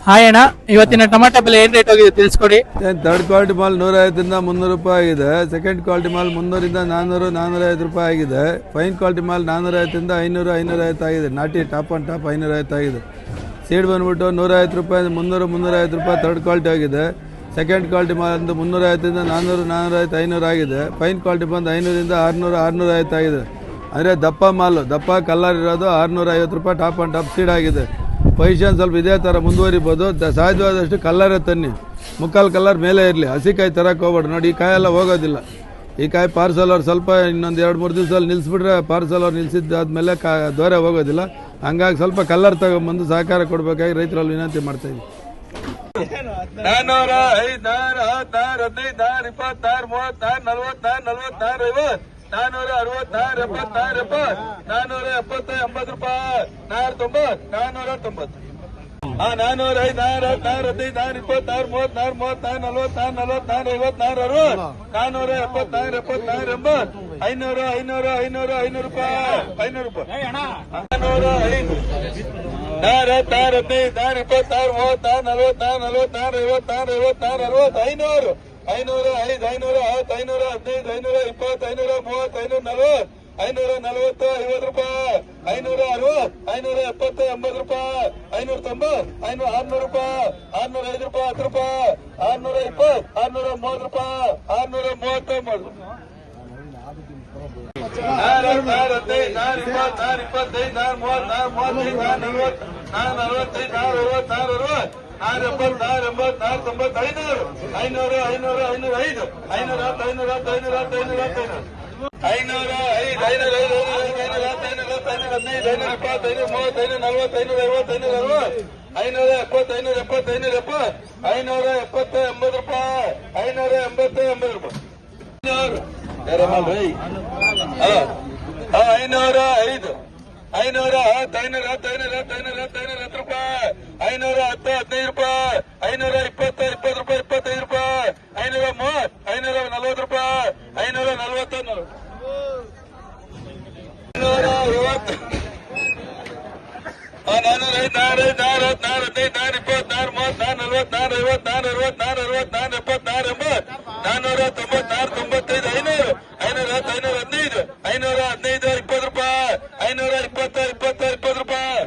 Hi ಅಣ್ಣ, ಇವತ್ತಿನ tomato ಬೆಲೆ ಏನ್ ರೇಟ್ ಹೋಗಿದೆ ತಿಳಿಸ್ಕೊಡಿ. ಥರ್ಡ್ ಕ್ವಾಲಿಟಿ ಮಾಲ್ 150 300 ರೂಪಾಯಿ ಆಗಿದೆ. ಸೆಕೆಂಡ್ ಕ್ವಾಲಿಟಿ ಮಾಲ್ 300 400 450 ರೂಪಾಯಿ ಆಗಿದೆ. ಫೈನ್ ಕ್ವಾಲಿಟಿ ಮಾಲ್ 450 500 550 ಆಗಿದೆ. ನಾಟಿ ಟಾಪ್ ಆನ್ ಟಾಪ್ 550 ಆಗಿದೆ. ಸೀಡ್ ಬಂದ್ಬಿಟ್ಟು 150 ರೂಪಾಯಿ 300 350 ರೂಪಾಯಿ ಥರ್ಡ್ ಕ್ವಾಲಿಟಿ ಆಗಿದೆ. ಸೆಕೆಂಡ್ ಕ್ವಾಲಿಟಿ ಮಾಲ್ ಒಂದು 350 400 450 500 ಆಗಿದೆ. ಫೈನ್ ಕ್ವಾಲಿಟಿ ಬಂದು 500 600 650 ಆಗಿದೆ. ಅಂದರೆ ದಪ್ಪ ಮಾಲು, ದಪ್ಪ ಕಲ್ಲರ್ ಇರೋದು 650 ರೂಪಾಯಿ ಟಾಪ್ ಆನ್ ಟಾಪ್ ಸೀಡ್ ಆಗಿದೆ. ಪೊಸಿಷನ್ ಸ್ವಲ್ಪ ಇದೇ ಥರ ಮುಂದುವರಿಬೋದು. ಸಹಜವಾದಷ್ಟು ಕಲ್ಲರೇ ತನ್ನಿ, ಮುಕ್ಕಾಲು ಕಲ್ಲರ್ ಮೇಲೆ ಇರಲಿ. ಹಸಿಕಾಯಿ ತರಕ್ಕೆ ಹೋಗ್ಬೇಡ್ರಿ. ನೋಡಿ, ಈ ಕಾಯೆಲ್ಲ ಹೋಗೋದಿಲ್ಲ. ಈ ಕಾಯಿ ಪಾರ್ಸಲ್ ಅವ್ರು ಸ್ವಲ್ಪ ಇನ್ನೊಂದು 2-3 ದಿವಸದಲ್ಲಿ ನಿಲ್ಲಿಸ್ಬಿಟ್ರೆ ಪಾರ್ಸಲ್ ಅವ್ರು ನಿಲ್ಲಿಸಿದ್ದಾದ್ಮೇಲೆ ದೋರೆ ಹೋಗೋದಿಲ್ಲ. ಹಂಗಾಗಿ ಸ್ವಲ್ಪ ಕಲ್ಲರ್ ತಗೊಂಬಂದು ಸಹಕಾರ ಕೊಡಬೇಕಾಗಿ ರೈತರಲ್ಲಿ ವಿನಂತಿ ಮಾಡ್ತಾಯಿದ್ವಿ. 400 500 16 15 26 26 44 46 46 70 470 80 ರೂಪಾಯಿ 490 490. 400 500 16 15 26 34 34 44 50 470 500 500 ರೂಪಾಯಿ 500 ರೂಪಾಯಿ 400 5 26 26 36 34 44 50 500 500 5 500 10 500 15 500 20 500 30 540 540 50 ರೂಪಾಯಿ 560 570 80 ರೂಪಾಯಿ 590 600 ರೂಪಾಯಿ 605 ರೂಪಾಯಿ 10 ರೂಪಾಯಿ 620 630 ರೂಪಾಯಿ 630 520 520 520 ರೂಪಾಯಿ